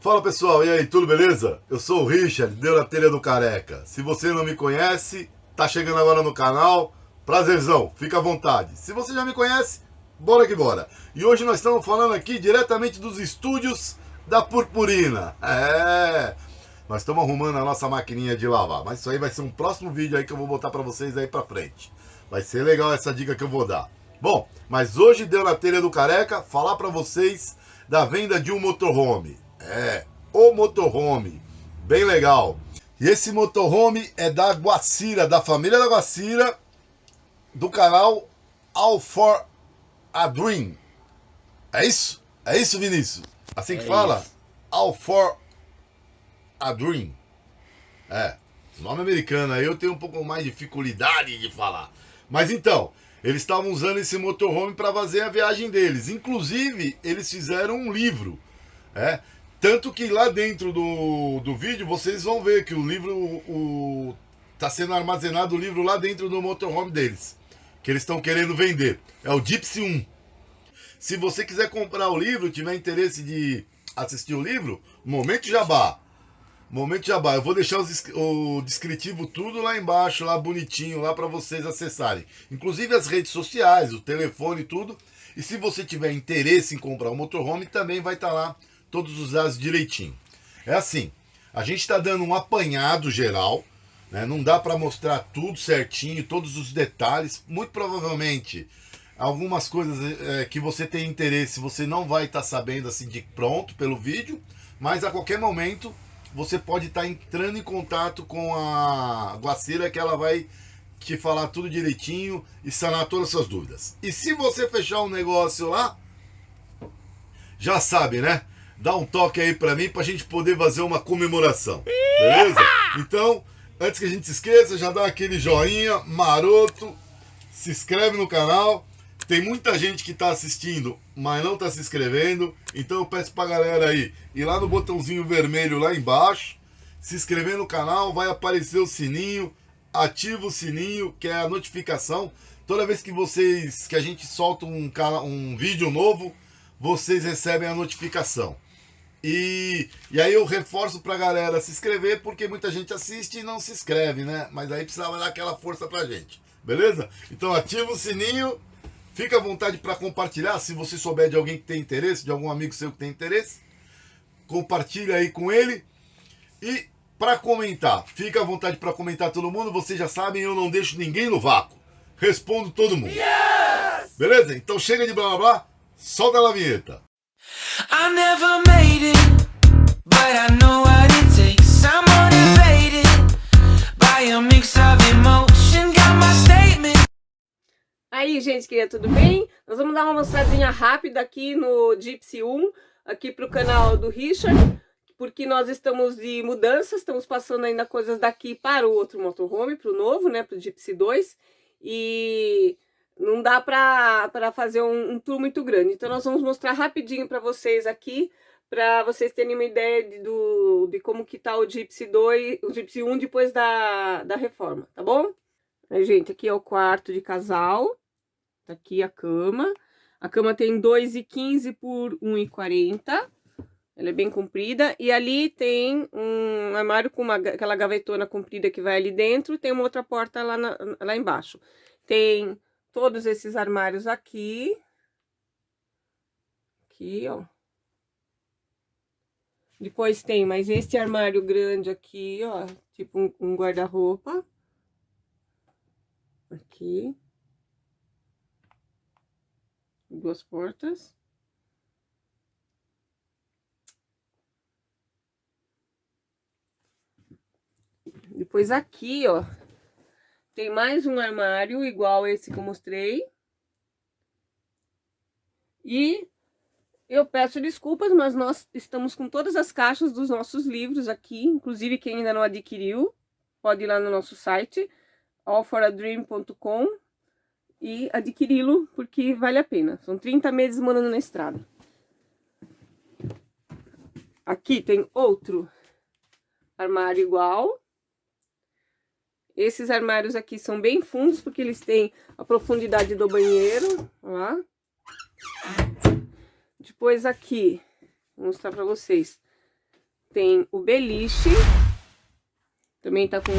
Fala pessoal, e aí, tudo beleza? Eu sou o Richard, deu na telha do Careca. Se você não me conhece, tá chegando agora no canal, prazerzão, fica à vontade. Se você já me conhece, bora que bora. E hoje nós estamos falando aqui diretamente dos estúdios da Purpurina. Nós estamos arrumando a nossa maquininha de lavar, mas isso aí vai ser um próximo vídeo aí que eu vou botar pra vocês aí pra frente. Vai ser legal essa dica que eu vou dar. Bom, mas hoje deu na telha do Careca falar pra vocês da venda de um motorhome. O motorhome, bem legal. E esse motorhome é da Guacira, da família da Guacira, do canal All for a Dream. É isso? É isso, Vinícius? Assim que fala? Isso. All for a Dream. Nome americano, aí eu tenho um pouco mais de dificuldade de falar. Mas então, eles estavam usando esse motorhome para fazer a viagem deles. Inclusive, eles fizeram um livro. Tanto que lá dentro do vídeo vocês vão ver que o livro tá sendo armazenado o livro lá dentro do motorhome deles, que eles estão querendo vender. É o Gypsy 1. Se você quiser comprar o livro, tiver interesse de assistir o livro, Momento Jabá. Momento Jabá. Eu vou deixar o descritivo tudo lá embaixo, lá bonitinho, lá para vocês acessarem. Inclusive as redes sociais, o telefone e tudo. E se você tiver interesse em comprar o motorhome, também vai estar lá todos os dados direitinho. É assim, a gente está dando um apanhado geral, né? Não dá para mostrar tudo certinho, todos os detalhes. Muito provavelmente, algumas coisas que você tem interesse, você não vai estar sabendo assim de pronto pelo vídeo, mas a qualquer momento você pode estar entrando em contato com a Guacira, que ela vai te falar tudo direitinho e sanar todas as suas dúvidas. E se você fechar um negócio lá, já sabe, né? Dá um toque aí pra mim pra gente poder fazer uma comemoração, beleza? Então, antes que a gente se esqueça, já dá aquele joinha maroto, se inscreve no canal. Tem muita gente que tá assistindo, mas não tá se inscrevendo, então eu peço pra galera aí ir lá no botãozinho vermelho lá embaixo, se inscrever no canal, vai aparecer o sininho, ativa o sininho, que é a notificação. Toda vez que a gente solta um vídeo novo, vocês recebem a notificação. E aí eu reforço pra galera se inscrever, porque muita gente assiste e não se inscreve, né? Mas aí precisava dar aquela força pra gente, beleza? Então ativa o sininho, fica à vontade para compartilhar, se você souber de alguém que tem interesse, de algum amigo seu que tem interesse, compartilha aí com ele. E para comentar, fica à vontade para comentar todo mundo, vocês já sabem, eu não deixo ninguém no vácuo, respondo todo mundo. Yes! Beleza? Então chega de blá blá blá, solta a vinheta. I never made it, but I know what it takes. I'm motivated by a mix of emotion. Got my statement. Aí, gente querida, tudo bem? Nós vamos dar uma mostradinha rápida aqui no Gypsy 1, aqui pro canal do Richard, porque nós estamos de mudança, estamos passando ainda coisas daqui para o outro motorhome, pro novo, né, pro Gypsy 2, e não dá para fazer um tour muito grande. Então nós vamos mostrar rapidinho para vocês aqui, para vocês terem uma ideia de como que tá o Gypsy 2, o Gypsy 1 depois da reforma, tá bom? Aí, gente, aqui é o quarto de casal, tá aqui a cama. A cama tem 2,15 por 1,40, ela é bem comprida. E ali tem um armário com aquela gavetona comprida que vai ali dentro, tem uma outra porta lá embaixo. Tem todos esses armários aqui. Aqui, ó. Depois tem mais este armário grande aqui, ó. Tipo um guarda-roupa. Aqui. Duas portas. Depois aqui, ó. Tem mais um armário igual esse que eu mostrei. E eu peço desculpas, mas nós estamos com todas as caixas dos nossos livros aqui. Inclusive, quem ainda não adquiriu, pode ir lá no nosso site, allforadream.com, e adquiri-lo, porque vale a pena. São 30 meses morando na estrada. Aqui tem outro armário igual. Esses armários aqui são bem fundos, porque eles têm a profundidade do banheiro, ó. Depois aqui, vou mostrar pra vocês. tem o beliche. Também tá com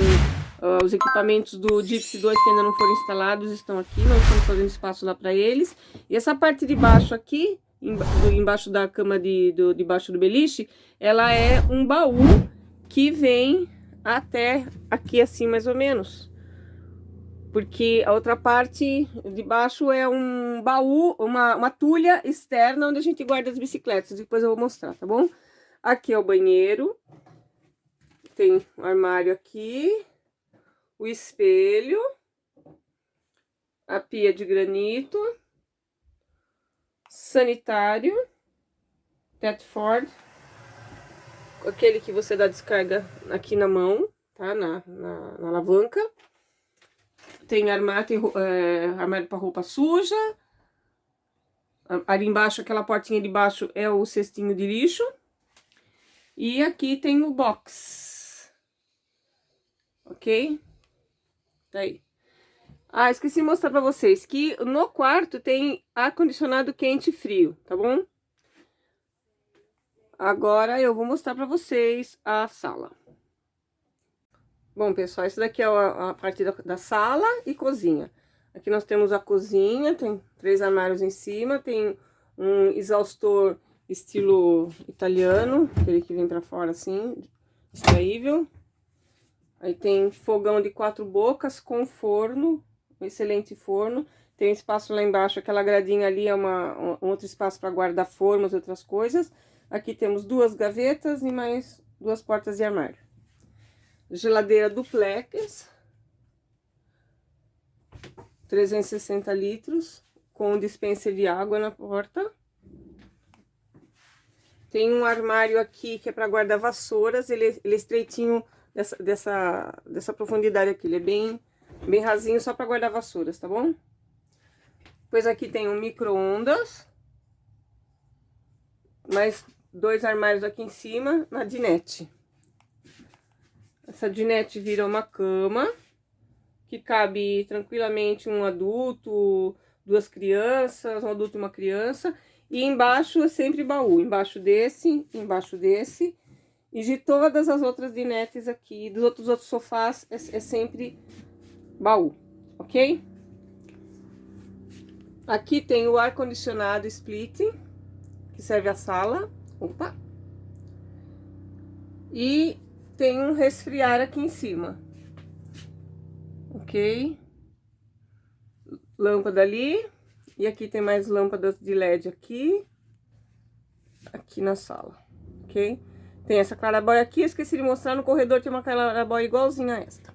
os equipamentos do Gypsy 2 que ainda não foram instalados, estão aqui. Nós estamos fazendo espaço lá para eles. E essa parte de baixo aqui, embaixo da cama debaixo do beliche, ela é um baú que vem até aqui assim, mais ou menos. Porque a outra parte de baixo é um baú, uma tulha externa onde a gente guarda as bicicletas. Depois eu vou mostrar, tá bom? Aqui é o banheiro. Tem um armário aqui. O espelho. A pia de granito. Sanitário. Teto Ford. Aquele que você dá descarga aqui na mão, tá? Na alavanca. Tem armário para roupa suja. Ali embaixo, aquela portinha de baixo é o cestinho de lixo. E aqui tem o box. Ok? Tá aí. Ah, esqueci de mostrar pra vocês que no quarto tem ar-condicionado quente e frio, tá bom? Agora eu vou mostrar pra vocês a sala. Bom, pessoal, isso daqui é a parte da sala e cozinha. Aqui nós temos a cozinha, tem 3 armários em cima, tem um exaustor estilo italiano, aquele que vem pra fora assim, extraível. Aí tem fogão de 4 bocas com forno, um excelente forno. Tem um espaço lá embaixo, aquela gradinha ali é um outro espaço para guardar formas e outras coisas. Aqui temos 2 gavetas e mais 2 portas de armário. Geladeira duplex, 360 litros, com dispenser de água na porta. Tem um armário aqui que é para guardar vassouras, ele é estreitinho dessa profundidade aqui, ele é bem rasinho, só para guardar vassouras, tá bom? Depois aqui tem um micro-ondas, mais 2 armários aqui em cima, na dinette. Essa dinette vira uma cama, que cabe tranquilamente um adulto, 2 crianças, um adulto e uma criança. E embaixo é sempre baú, embaixo desse, e de todas as outras dinetes aqui, dos outros sofás, é sempre baú, ok? Aqui tem o ar-condicionado split, que serve a sala, opa! E tem um resfriar aqui em cima, ok? Lâmpada ali, e aqui tem mais lâmpadas de LED aqui na sala, ok? Tem essa clarabóia aqui, eu esqueci de mostrar, no corredor tem uma clarabóia igualzinha a esta.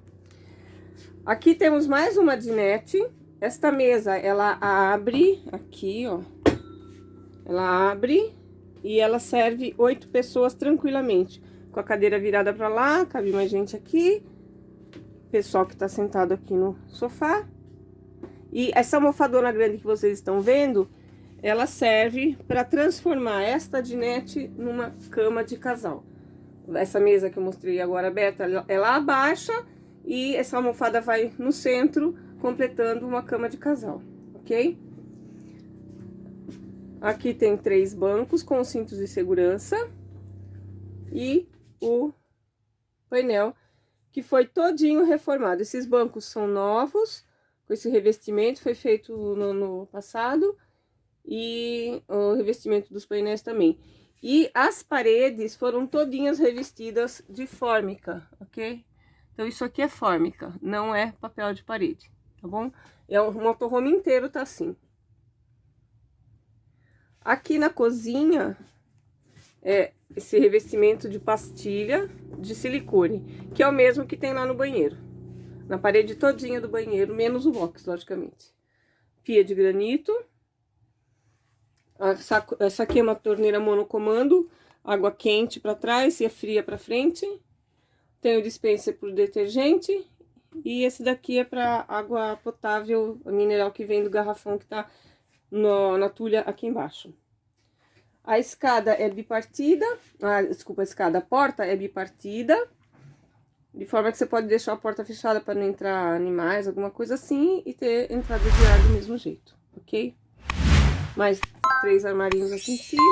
Aqui temos mais uma dinette. Esta mesa, ela abre aqui, ó. Ela abre e ela serve 8 pessoas tranquilamente. Com a cadeira virada pra lá, cabe mais gente aqui. Pessoal que tá sentado aqui no sofá. E essa almofadona grande que vocês estão vendo, ela serve para transformar esta dinette numa cama de casal. Essa mesa que eu mostrei agora aberta, ela abaixa e essa almofada vai no centro, completando uma cama de casal, ok? Aqui tem 3 bancos com cintos de segurança e o painel que foi todinho reformado. Esses bancos são novos, com esse revestimento, foi feito no ano passado, e o revestimento dos painéis também. E as paredes foram todinhas revestidas de fórmica, ok? Então isso aqui é fórmica, não é papel de parede, tá bom? O motorhome inteiro tá assim. Aqui na cozinha, é esse revestimento de pastilha de silicone, que é o mesmo que tem lá no banheiro. Na parede todinha do banheiro, menos o box, logicamente. Pia de granito. Essa aqui é uma torneira monocomando, água quente para trás e a fria para frente. Tem o dispenser para o detergente. E esse daqui é para água potável, mineral que vem do garrafão que tá na tulha aqui embaixo. A escada é bipartida, a porta é bipartida, de forma que você pode deixar a porta fechada para não entrar animais, alguma coisa assim, e ter entrada de ar do mesmo jeito, ok? Mais 3 armarinhos aqui em cima.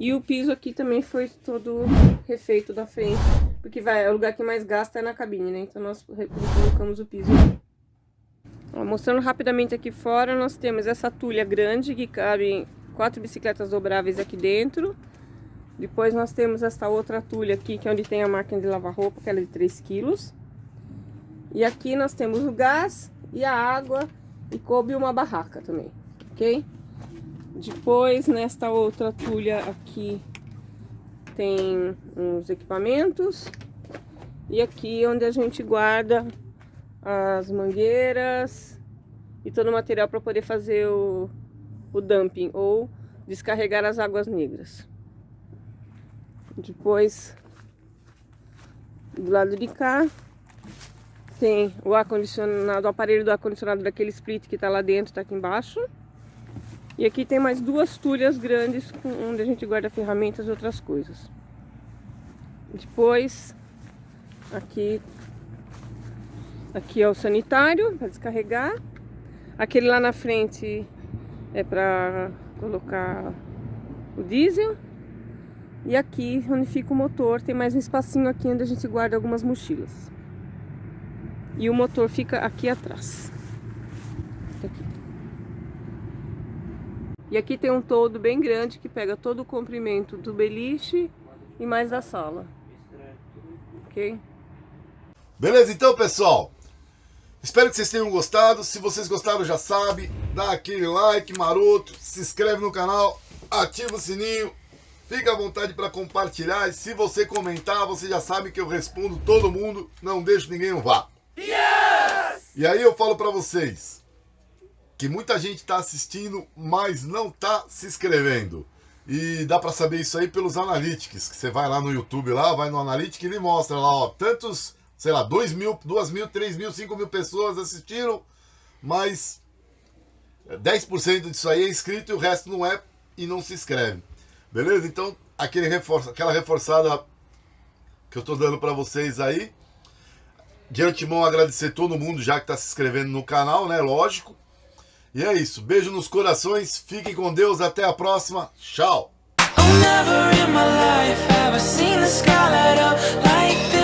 E o piso aqui também foi todo refeito da frente, porque o lugar que mais gasta é na cabine, né? Então nós colocamos o piso aqui. Ó, mostrando rapidamente aqui fora, nós temos essa tulha grande que cabe 4 bicicletas dobráveis aqui dentro. Depois nós temos essa outra tulha aqui, que é onde tem a máquina de lavar roupa, que ela é de 3 kg. E aqui nós temos o gás e a água e coube uma barraca também, ok? Depois, nesta outra tulha aqui, tem uns equipamentos. E aqui onde a gente guarda as mangueiras e todo o material para poder fazer o dumping ou descarregar as águas negras. Depois, do lado de cá, tem o ar-condicionado, o aparelho do ar-condicionado daquele split que está lá dentro, está aqui embaixo. E aqui tem mais 2 tulhas grandes, onde a gente guarda ferramentas e outras coisas. Depois, aqui é o sanitário, para descarregar. Aquele lá na frente é para colocar o diesel. E aqui, onde fica o motor, tem mais um espacinho aqui onde a gente guarda algumas mochilas. E o motor fica aqui atrás. Aqui. E aqui tem um toldo bem grande que pega todo o comprimento do beliche e mais da sala. Ok? Beleza, então, pessoal? Espero que vocês tenham gostado. Se vocês gostaram, já sabe, dá aquele like maroto, se inscreve no canal, ativa o sininho, fica à vontade para compartilhar. E se você comentar, você já sabe que eu respondo todo mundo, não deixo ninguém no vácuo. Yes! E aí eu falo para vocês que muita gente está assistindo, mas não está se inscrevendo. E dá para saber isso aí pelos analytics, que você vai lá no YouTube, lá, vai no Analytics e ele mostra lá, ó, tantos, sei lá, 2.000, 2.000, 3.000, 5.000 pessoas assistiram, mas 10% disso aí é inscrito e o resto não é e não se inscreve. Beleza? Então, aquela reforçada que eu tô dando para vocês aí. De antemão, agradecer todo mundo já que está se inscrevendo no canal, né? Lógico. E é isso. Beijo nos corações. Fiquem com Deus. Até a próxima. Tchau. Oh, never in my life have I seen the sky light up like this.